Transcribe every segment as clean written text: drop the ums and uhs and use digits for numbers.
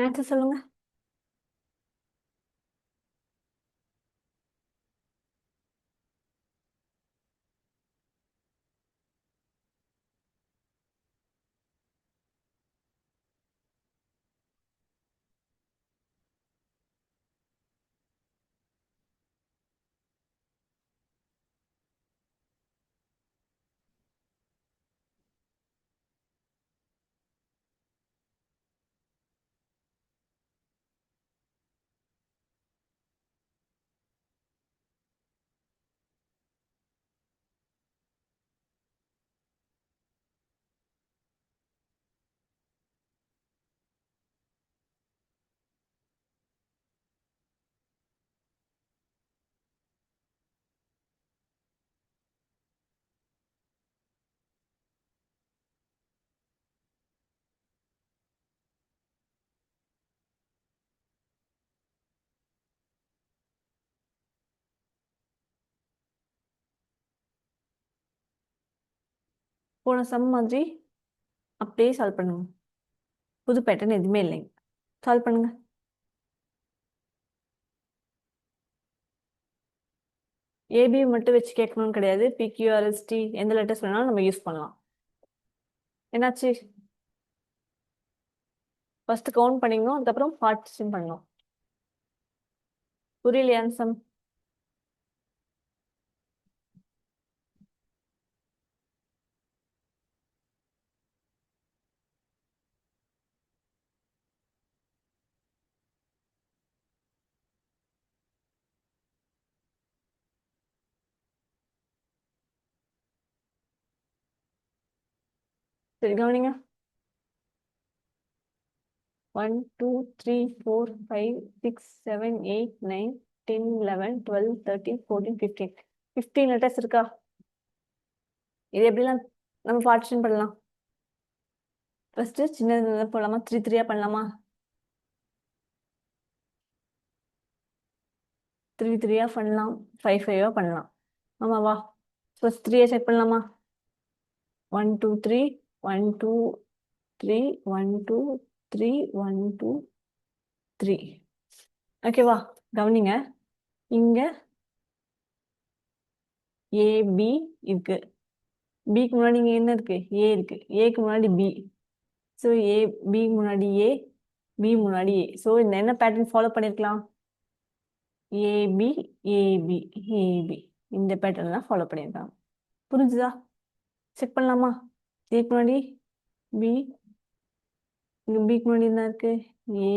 Answer சொல்லுங்க. போன some மாதிரி அப்படியே சால்வ் பண்ணுங்க. புது பேட்டர்ன் எதுவுமே இல்லைங்க. சால்வ் பண்ணுங்க. ஏபி மட்டும் வச்சு கேட்கணும்னு கிடையாது. பிக்யூஆர்எஸ்டி எந்த லெட்டர்ஸ் வேணாலும் நம்ம யூஸ் பண்ணலாம். என்னாச்சு? ஃபர்ஸ்ட் கவுண்ட் பண்ணிக்கணும், அதுக்கப்புறம் பார்ட்டிஷன் பண்ணணும். புரியலையா சம்? சரி கவனிங்க. 1 2 3 4 5 6 7 8 9 10 11 12 13 14 15 15 லெட்டர்ஸ் இருக்கா? இது எப்படிலாம் நம்ம பார்ட்டிஷன் பண்ணலாம்? ஃபர்ஸ்ட் சின்னது போடலாமா? 3 3 பண்ணலாமா? 3 3 பண்ணலாம், 5 5 பண்ணலாம். ஆமாவா? ஃபர்ஸ்ட் 3 செக் பண்ணலாமா? 1 2 3 1 2 3 1 2 3 1 2 3. ஓகேவா? கவனிங்க. இங்க ஏபி இருக்கு. பிக்கு முன்னாடி இங்க என்ன இருக்கு? ஏ இருக்கு. ஏக்கு முன்னாடி பி. ஸோ ஏ பி முன்னாடி ஏ, பி முன்னாடி ஏ. ஸோ இந்த என்ன பேட்டர்ன் ஃபாலோ பண்ணிருக்கலாம்? ஏபி ஏபி ஏபி இந்த பேட்டர்ன் தான் ஃபாலோ பண்ணியிருக்காங்க. புரிஞ்சுதா? செக் பண்ணலாமா? ஏக்கு முன்னாடி பி, இங்க பிக்கு முன்னாடி என்ன இருக்கு? ஏ,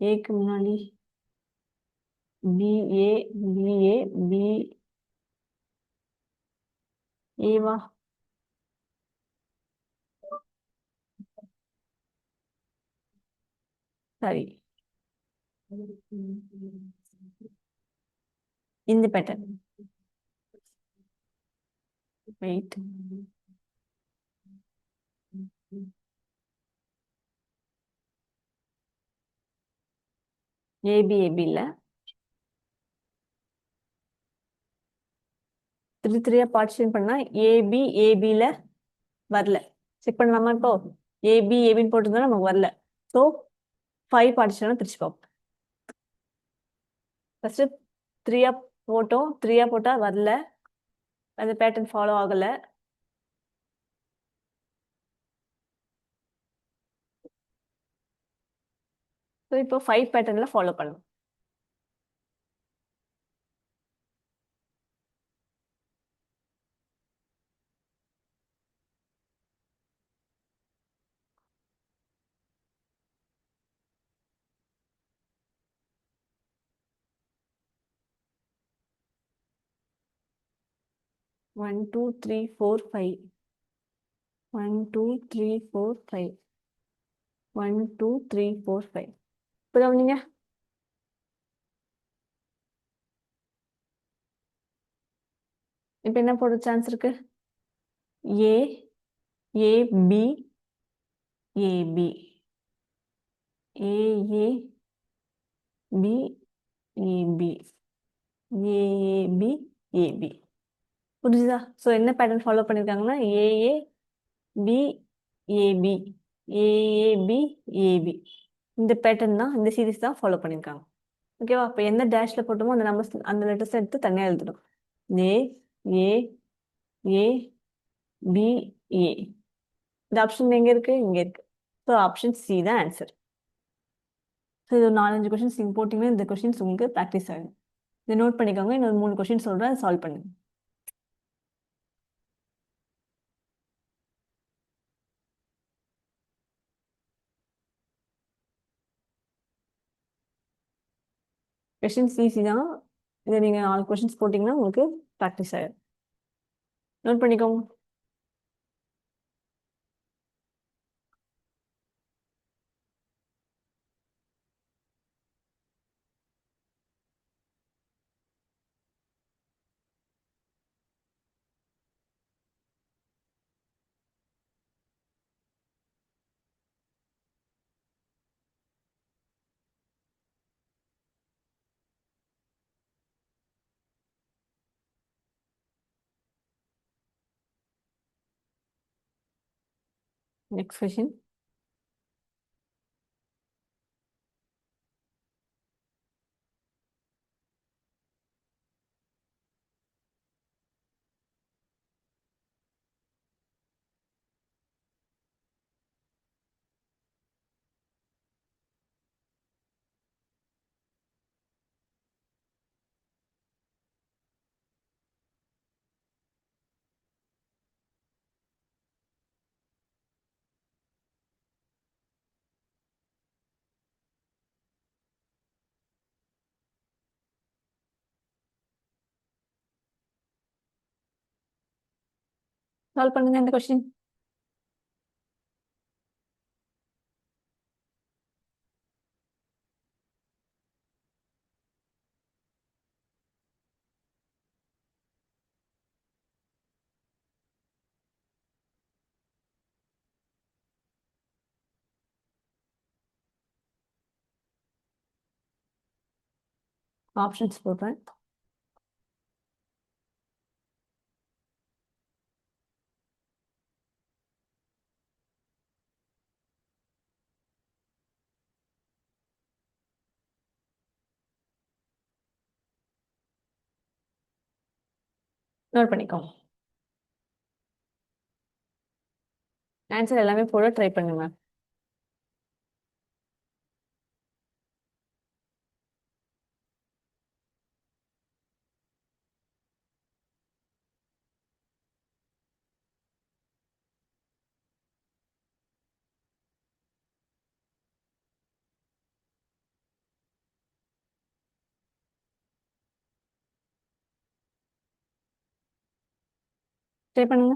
ஏக்கு முன்னாடி B A, B A, B ஏவா? சரி, இந்த பேட்டர்ன். வெயிட். ஏபி ஏபி இல்ல, 3 3 பார்ட்டிஷன் பண்ணா ஏபி ஏபில வரல. செக் பண்ணலாமா? இப்போ ஏபி ஏபின்னு போட்டிருந்தா நமக்கு வரல. ஸோ 5 பார்ட்டிஷனா பிரிச்சு பார்ப்போம். ஃபர்ஸ்ட் 3 போட்டோம், 3 போட்டா வரல, அந்த பேட்டர்ன் ஃபாலோ ஆகல. ஸோ இப்போ 5 பேட்டர்ன்ல ஃபாலோ பண்ணணும். 1 2 3 4 5 1 2 3 4 5 1 2 3 4 5. இப்போ கவனிங்க. இப்போ என்ன போட சான்ஸ் இருக்கு? A AB AB AAB AB AAB AB. புரிஞ்சுதா? ஸோ என்ன பேட்டர்ன் ஃபாலோ பண்ணியிருக்காங்கன்னா AA B AB AAB AB. இந்த பேட்டர்ன் தான், இந்த சீரிஸ் தான் ஃபாலோ பண்ணியிருக்காங்க. ஓகேவா? அப்போ எந்த டேஷ்ல போட்டோமோ அந்த நம்பர்ஸ், அந்த லெட்டர்ஸ் எடுத்து தனியாக எழுதணும். ஏ ஏ ஏ பி ஏ. இந்த ஆப்ஷன் எங்க இருக்கு? இங்க இருக்கு. ஸோ ஆப்ஷன் சி தான் ஆன்சர். ஸோ இது ஒரு 4-5 கொஸ்டின்ஸ் நீங்கள் போட்டிங்கன்னா இந்த கொஸ்டின்ஸ் உங்களுக்கு ப்ராக்டிஸ் ஆகும். இதை நோட் பண்ணிக்கோங்க. இன்னொரு 3 கொஸ்டின் சொல்கிறேன், சால்வ் பண்ணுங்க. கொஸ்டின்ஸ் ஈஸி தான். இதை நீங்கள் 4 கொஸ்டின்ஸ் போட்டிங்கன்னா உங்களுக்கு ப்ராக்டிஸ் ஆகிடும். நோட் பண்ணிக்கோங்க. Next question. சால்வ் பண்ணுங்க இந்த கொஸ்டின். ஆப்ஷன்ஸ் போடுறேன். நோட் பண்ணிக்கோங்க. ஆன்சர் எல்லாமே போட ட்ரை பண்ணுங்க. ட்ரை பண்ணுங்க.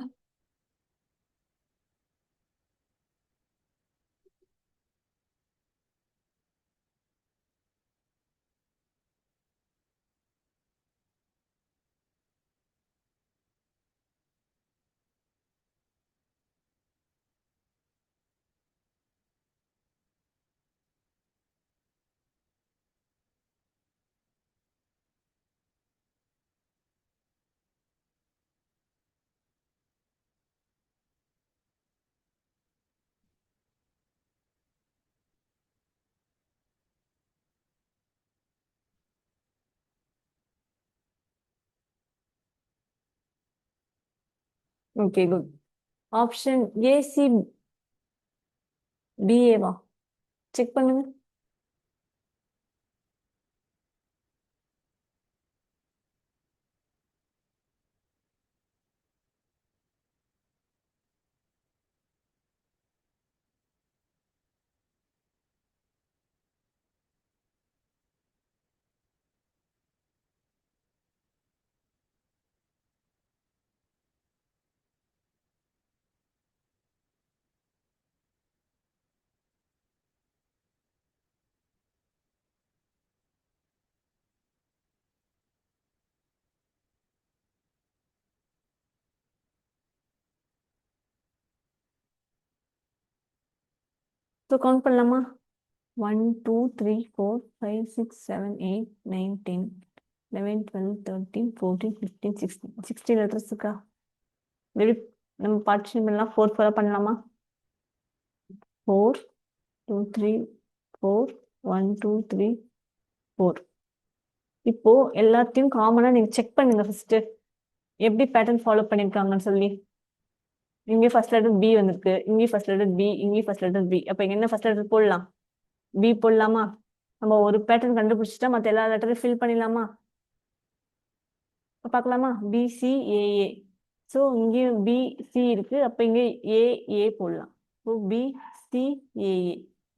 Okay, good. ஆப்ஷன் ஏசி பிஏவா? செக் பண்ணுங்க. ஸோ கவுண்ட் பண்ணலாமா? 1 2 3 4 5 6 7 8 9 10 11 12 13 14 15 16 16 லெட்டர்ஸ் இருக்கா? எப்படி நம்ம பார்ட்டிஷன் பண்ணலாம்? 4 4 பண்ணலாமா? 4 2 3 4 1 2 3 4. இப்போ எல்லாத்தையும் காமனா நீங்க செக் பண்ணுங்க ஃபர்ஸ்ட் எப்படி பேட்டர்ன் ஃபாலோ பண்ணிருக்காங்கன்னு சொல்லி. இங்கே ஃபர்ஸ்ட் லெட்டர் பி வந்திருக்கு, இங்கே ஃபர்ஸ்ட் லெட்டர் பி, இங்கே ஃபர்ஸ்ட் லெட்டர் பி. அப்ப இங்க என்ன ஃபர்ஸ்ட் லெட்டர் போடலாம்? பி போடலாமா? நம்ம ஒரு பேட்டர்ன் கண்டுபிடிச்சிட்டா மத்த எல்லா லெட்டரையும் ஃபில் பண்ணிடலாமா? பார்க்கலாமா? பிசிஏஏ. ஸோ இங்கேயும் பிசி இருக்கு, அப்ப இங்க ஏஏ போடலாம். ஸோ பிசிஏஏ,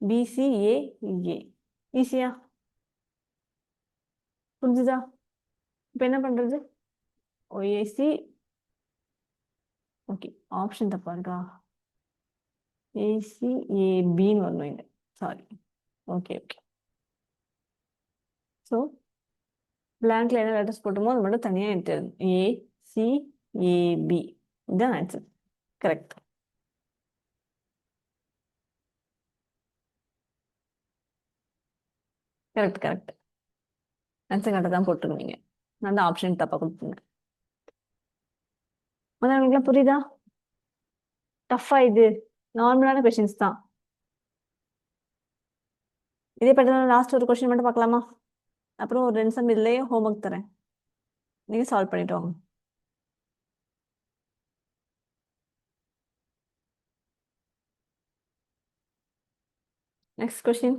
பிசிஏஏ. ஈஸியா புரிஞ்சுதா? இப்ப என்ன பண்றது? ஓஏசி. ஓகே, ஆப்ஷன் தப்பா இருக்கா? ஏசிஏபின்னு வரணும் இங்க. சாரி. Okay okay. ஸோ பிளாங்க்ல என்ன லெட்டர்ஸ் போட்டுமோ அது மட்டும் தனியா எடுத்துருது. ஏசிஏபி இதுதான் answer. Correct. Correct correct. Answer கரெக்டாக தான் போட்டுருந்தீங்க. நான் தான் ஆப்ஷன் தப்பா கொடுத்துருங்க. உங்களுக்குலாம் புரியுதா? டஃபா இது? நார்மலான கொஸ்டின்ஸ் தான். இதே பற்றி லாஸ்ட் ஒரு கொஸ்டின் மட்டும் பார்க்கலாமா? அப்புறம் ஒரு 2 நிமிஷம் இதுலயே ஹோம்ஒர்க் தரேன், நீங்க சால்வ் பண்ணிட்டு வாங்க. Next question.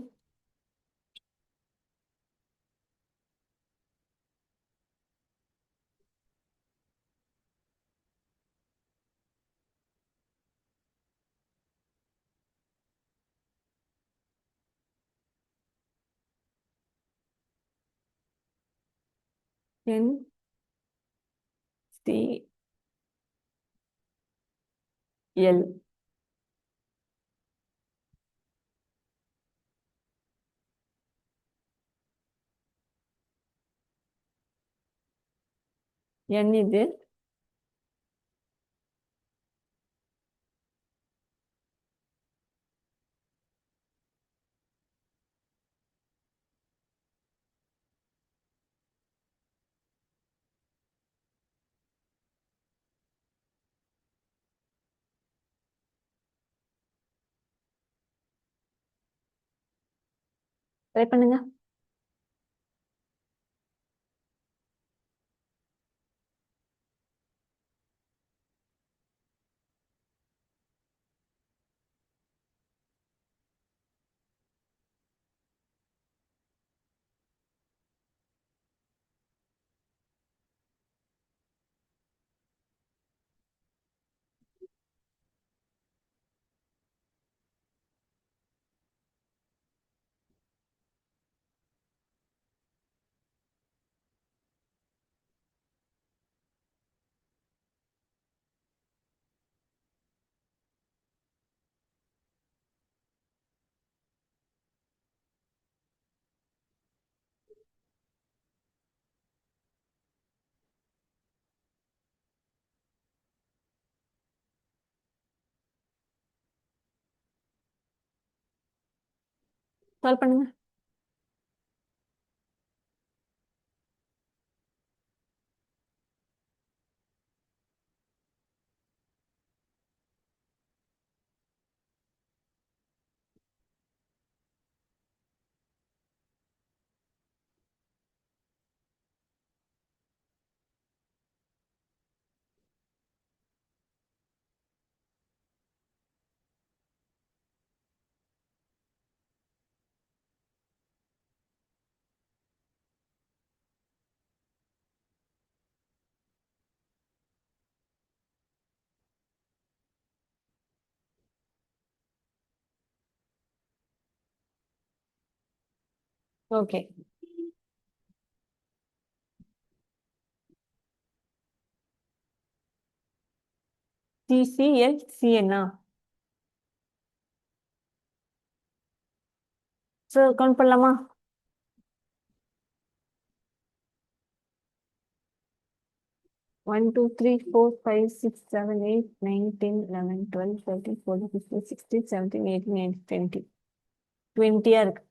N C L. என் இது ட்ரை பண்ணுங்க. சால்வ் பண்ணுங்க. ஓகே. சிசிஎல் சிஎன்னா? ஸோ கவுண்ட் பண்ணலாமா? 1 2 3 4 5 6 7 8 9 10 11 12 13 14 15 16 17 18 19 20. 20 இருக்கு.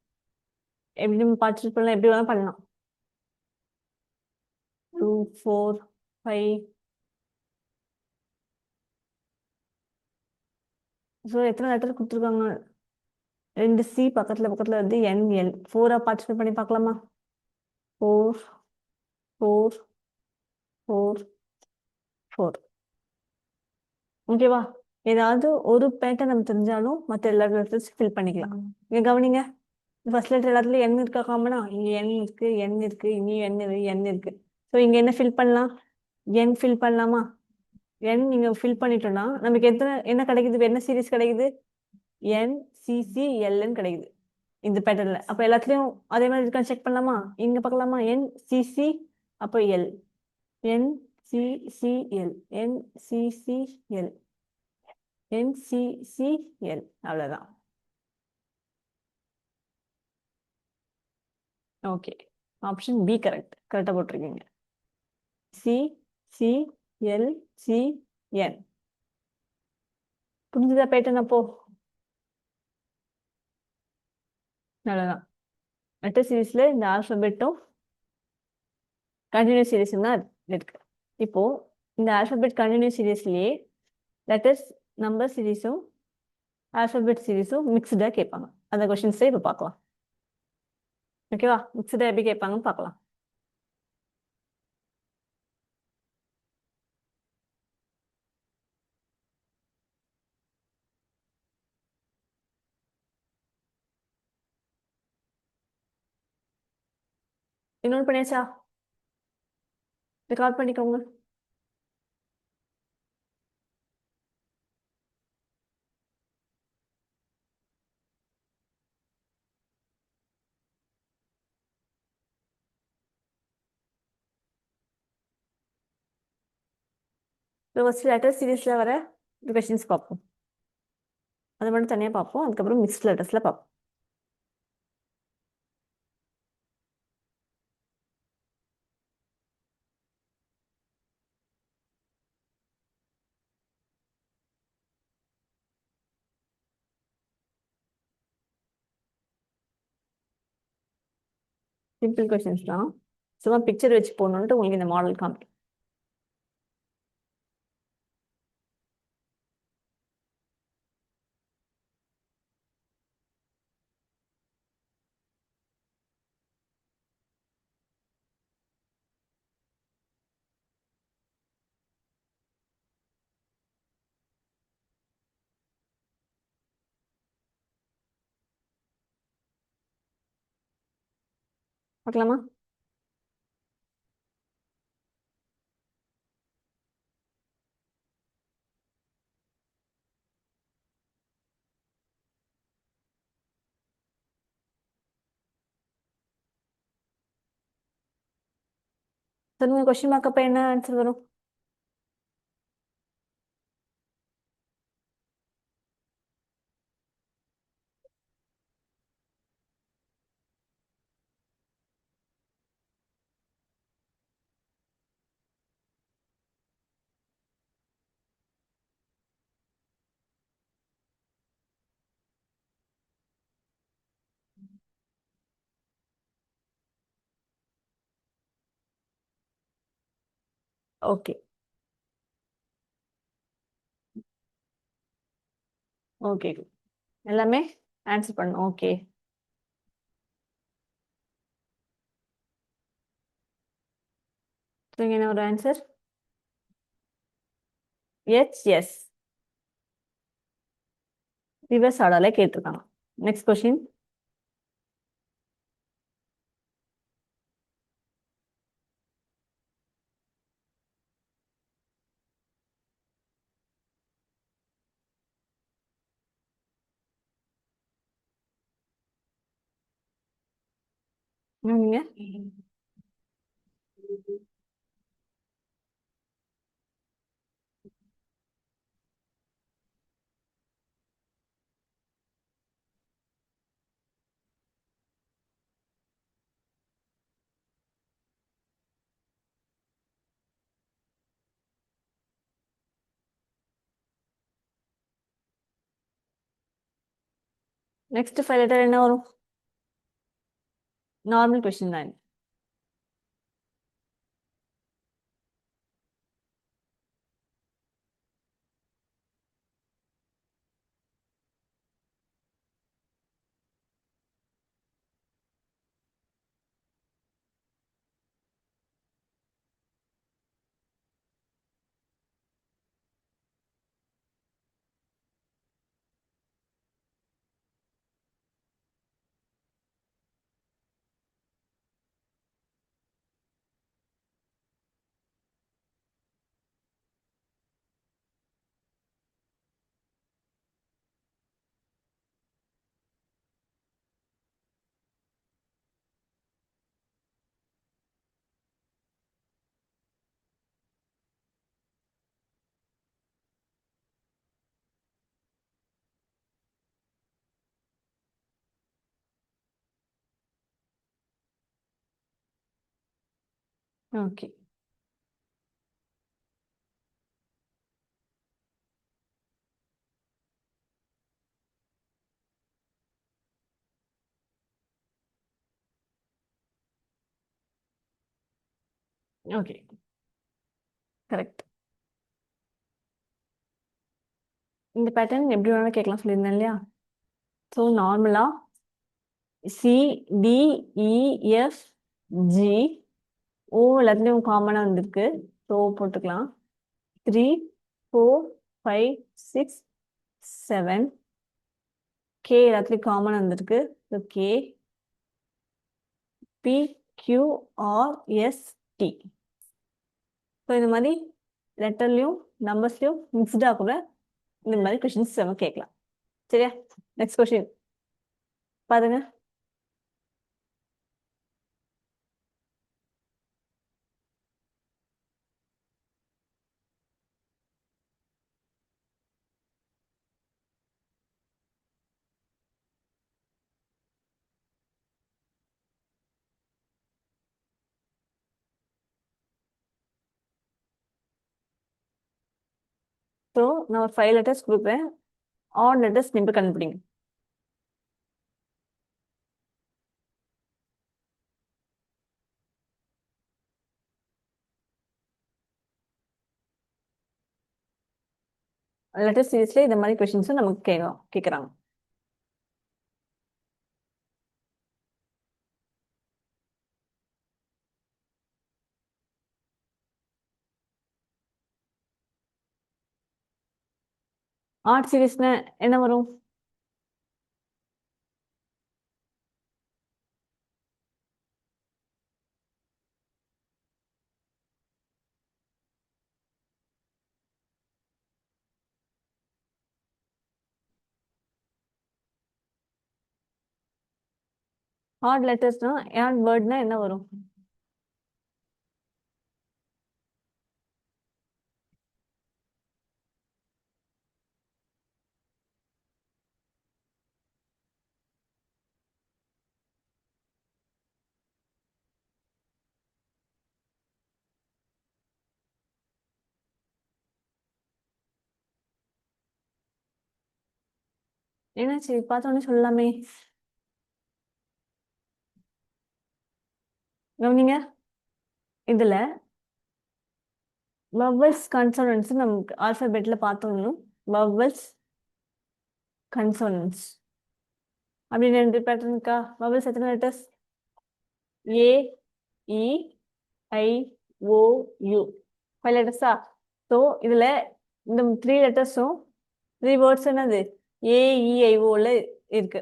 எப்படி நம்ம பார்ட்டிசிபேட் பண்ணலாம்? எப்படி வேணா பண்ணலாம். 2 4 5. ஸோ எத்தனை லெட்டர் கொடுத்துருக்காங்க? ரெண்டு சி பக்கத்துல பக்கத்துல வந்து என்எல் 4 பார்ட்டிசிபேட் பண்ணி பார்க்கலாமா? 4 4 4 4. ஓகேவா? ஏதாவது ஒரு பேட்டர்ன் நம்ம தெரிஞ்சாலும் மற்ற எல்லா லெட்டர்ஸ் ஃபில் பண்ணிக்கலாம். இங்க கவனிங்க, ஃபர்ஸ்ட் லெட்டர் எல்லாத்துலயும் என் இருக்கா காமனா? இங்க என் இருக்கு, என் இருக்கு, இங்கேயும் என் இருக்கு. ஸோ இங்க என்ன ஃபில் பண்ணலாம்? என் ஃபில் பண்ணலாமா? என் நீங்க ஃபில் பண்ணிட்டோம்னா நமக்கு என்ன கிடைக்குது? என்ன சீரிஸ் கிடைக்குது? என் சிசி எல்என் கிடைக்குது இந்த பேட்டர்ன்ல. அப்ப எல்லாத்துலயும் அதே மாதிரி இருக்கான்னு செக் பண்ணலாமா? இங்க பார்க்கலாமா? என் சிசி அப்போ எல், என் சிசிஎல், என் சிசிஎல், என் சிசிஎல். அவ்வளவுதான். ஓகே, ஆப்ஷன் பி கரெக்டா போட்டிருக்கீங்க. C C L C N. புரிஞ்சுதா பேட்டர்ன்? அப்போ அவ்வளவுதான். லெட்டர் சீரீஸ்ல இந்த ஆல்பபெட்டும் கண்டினியூஸ் சீரீஸ் தான் இருக்கு. இப்போ இந்த ஆல்பபெட் கண்டினியூஸ் சீரீஸ்லயே லெட்டர்ஸ் நம்பர் சீரீஸும் ஆல்பபெட் சீரீஸும் மிக்ஸ்டா கேட்பாங்க. அந்த கொஸ்டின்ஸை இப்போ பார்க்கலாம். ஓகேவா? மிக்ஸ்டா எப்படி கேட்பாங்கன்னு பார்க்கலாம். இன்னொன்று பண்ணியாச்சா? ரெக்கார்ட் பண்ணிக்கோங்க. இப்போ ஃபர்ஸ்ட் லெட்டர் சீரீஸ்ல வர கொஸ்டின்ஸ் பார்ப்போம். அதை மட்டும் தனியாக பார்ப்போம். அதுக்கப்புறம் மிக்ஸ்ட் லெட்டர்ஸ்ல பார்ப்போம். சிம்பிள் கொஸ்டின்ஸ் தான். சும்மா பிக்சர் வச்சு போடணுன்ட்டு உங்களுக்கு இந்த மாடல் காமிக்கும். பார்க்கலாமா? சொல்லுங்க, கொஸ்டின் மார்க் அப்ப என்ன ஆன்சர் வரும்? ஓகே ஓகே, எல்லாமே ஆன்சர் பண்ணும். ஓகே, என்ன ஒரு ஆன்சர்? எஸ், ரிவர்ஸ் ஆர்டர்ல கேட்டிருக்காங்க. Next question. நீங்க நெக்ஸ்ட் 5 லெட்டர் என்ன வரும்? நார்மல் கொஸ்டின் தான். ஓகே. Okay, correct. இந்த பேட்டர்ன் எப்படி வேணாலும் கேட்கலாம் சொல்லியிருந்தேன் இல்லையா? ஸோ நார்மலா சி, டி, இ, எஃப், ஜி, ஓ எல்லாத்துலேயும் காமனாக வந்திருக்கு. ஸோ போட்டுக்கலாம். 3, 4, 5, 6, 7, கே எல்லாத்துலேயும் காமனாக வந்திருக்கு. So K, P, Q, R, S, T. So இந்த மாதிரி லெட்டர்லையும் நம்பர்ஸ்லையும் மிக்ஸ்டாக கூட இந்த மாதிரி கொஷின்ஸ் நம்ம கேட்கலாம். சரியா? நெக்ஸ்ட் கொஷின் பாருங்க. ஸோ நான் ஒரு 5 லெட்டர்ஸ் கொடுப்பேன். ஆட் லெட்டர்ஸ் நீங்கள் கண்டுபிடிங்க. லெட்டர் சீரீஸ்ல இந்த மாதிரி கொஷின்ஸும் நமக்கு கேட்குறாங்க. ஆர்ட் சீரீஸ்னா என்ன வரும்? ஆட் லெட்டர்ஸ்னா ஆட் வேர்ட்னா என்ன வரும்? என்னாச்சு பார்த்தோன்னே சொல்லலாமே. கவனிங்க, இதுல வவல்ஸ் கன்சோனன்ஸ் நமக்கு ஆல்பபெட்ல பார்த்தோம்னா வவல்ஸ் கன்சோனன்ஸ் அப்படின்னு 2 பேட்டர்ன் இருக்கா? வவல்ஸ் எத்தனை letters? A, E, I, O, U. 5 லெட்டர்ஸா? ஸோ இதுல இந்த 3 லெட்டர்ஸும் 3 வேர்ட்ஸ் என்னது ஏஇஐஓல இருக்கு.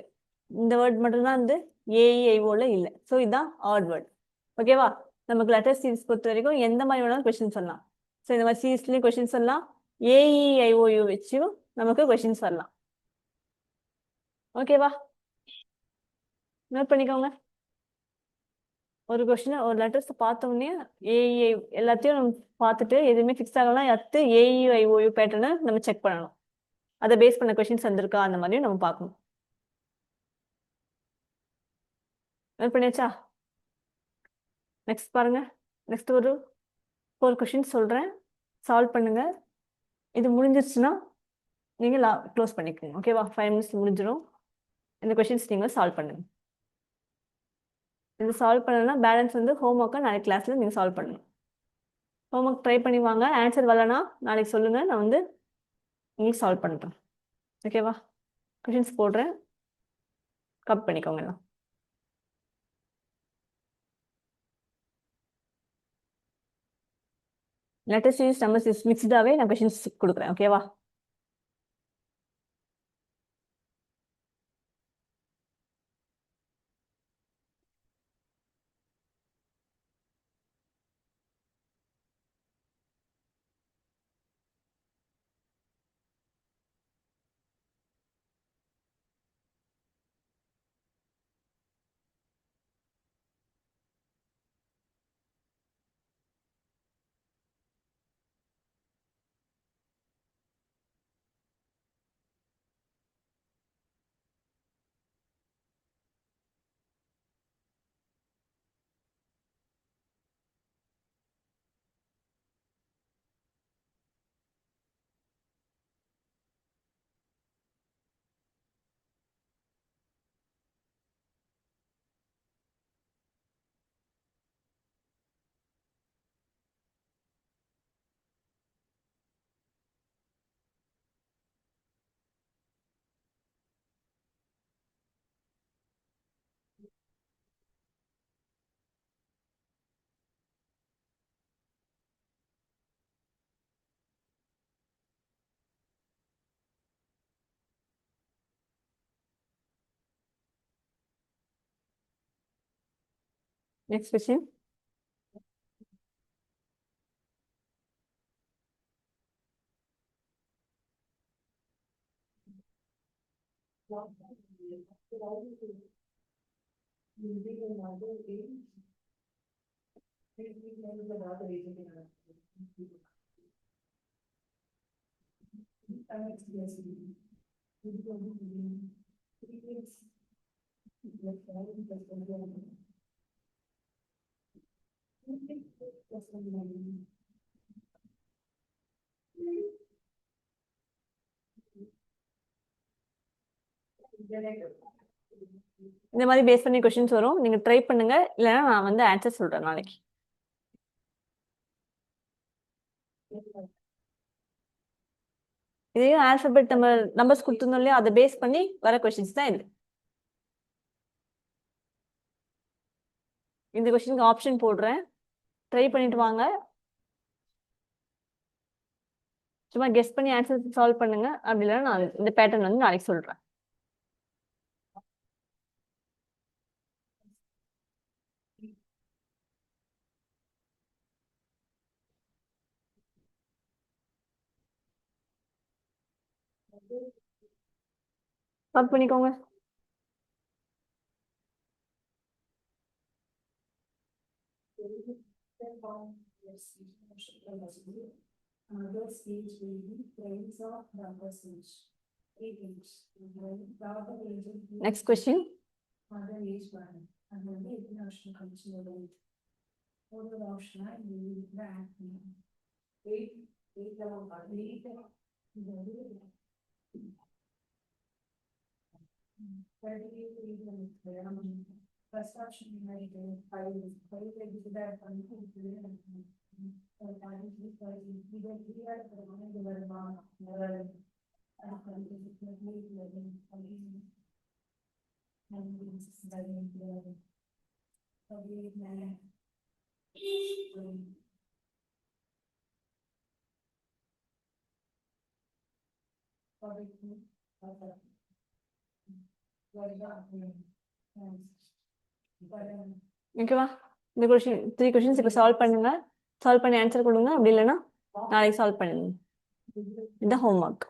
இந்த வேர்ட் மட்டும்தான் வந்து ஏஇஐஓல இல்லை. ஸோ இதுதான் ஆட் வேர்ட். ஓகேவா? நமக்கு லெட்டர் சீரிஸ் பொறுத்த வரைக்கும் எந்த மாதிரி வேணாலும் கொஸ்டின்ஸ் வரலாம். ஸோ இந்த மாதிரி சீரீஸ்லயும் கொஸ்டின்ஸ் வரலாம், ஏஇஐஓயு வச்சும் நமக்கு கொஸ்டின்ஸ் வரலாம். ஓகேவா? நோட் பண்ணிக்கோங்க. ஒரு கொஸ்டின் ஒரு லெட்டர்ஸ் பார்த்தோன்னே ஏஇஐ எல்லாத்தையும் நம்ம பார்த்துட்டு எதுவுமே ஃபிக்ஸ் ஆகலாம், அடுத்து ஏஇஐஓயு பேட்டர்னை நம்ம செக் பண்ணணும். அதை பேஸ் பண்ண கொஸ்டின்ஸ் வந்திருக்கா அந்த மாதிரியும் நம்ம பார்க்கணும். நோட் பண்ணியாச்சா? நெக்ஸ்ட் பாருங்க. நெக்ஸ்ட் ஒரு 4 கொஸ்டின்ஸ் சொல்றேன், சால்வ் பண்ணுங்க. இது முடிஞ்சிருச்சுன்னா நீங்க க்ளோஸ் பண்ணிக்கோங்க. ஓகேவா? 5 மினிட்ஸ் முடிஞ்சிடும். இந்த கொஸ்டின்ஸ் நீங்க சால்வ் பண்ணுங்க. இது சால்வ் பண்ணலன்னா பேலன்ஸ் வந்து ஹோம் ஒர்க்கை நாளைக்கு கிளாஸ்ல நீங்க சால்வ் பண்ணணும். ஹோம் ஒர்க் ட்ரை பண்ணி வாங்க. ஆன்சர் வரலன்னா நாளைக்கு சொல்லுங்க, நான் வந்து உங்களுக்கு சால்வ் பண்ணுறேன். ஓகேவா? கொஸ்டின்ஸ் போடுறேன், கப் பண்ணிக்கோங்க எல்லாம். லெட்டர் சீரிஸ் நம்பர் சீரிஸ் மிக்ஸ்டாகவே நான் கொஸ்டின்ஸ் கொடுக்குறேன். ஓகேவா? Next question. இந்த மாதிரி பேஸ் பண்ணி கொஸ்டின்ஸ் வரும். நீங்க ட்ரை பண்ணுங்க. இல்லைன்னா நான் வந்து ஆன்சர் சொல்றேன் நாளைக்கு. இதையும் ஆல்பபெட் நம்பர்ஸ் கொடுத்துருந்தோம் இல்லையா, அதை பேஸ் பண்ணி வர கொஸ்டின்ஸ் தான் இது. இந்த கொஸ்டினுக்கு ஆப்ஷன் போடுறேன், ட்ரை பண்ணிட்டு வாங்க. சும்மா கெஸ் பண்ணி ஆன்சர் சால்வ் பண்ணுங்க. அப்படி இல்லைன்னா நான் இந்த பேட்டர்ன் வந்து நாளைக்கு சொல்றேன். நோட் பண்ணிக்கோங்க. Next question. ஓகேவா? இந்த கொஸ்டின் 3 கொஸ்டின்ஸ் இப்போ சால்வ் பண்ணுங்க. சால்வ் பண்ணி ஆன்சர் கொடுங்க. அப்படி இல்லைன்னா நாளைக்கு சால்வ் பண்ணுங்க. இந்த ஹோம்ஒர்க்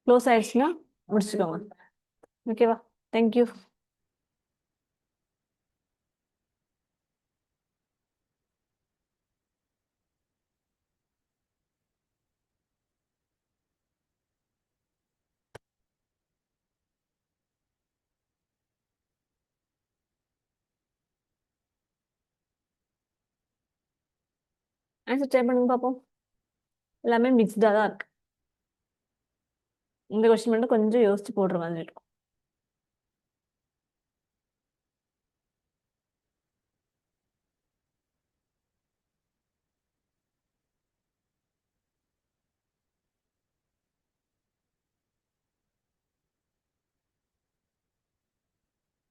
க்ளோஸ் ஆயிடுச்சுன்னா முடிச்சுக்கோங்க. ஓகேவா? தேங்க்யூ. ஆன்சர் ட்ரை பண்ணுங்க பார்ப்போம். எல்லாமே மிக்ஸ்டாக தான் இருக்கு. இந்த கொஸ்டின் மட்டும் கொஞ்சம் யோசிச்சு போடுற மாதிரி இருக்கும்.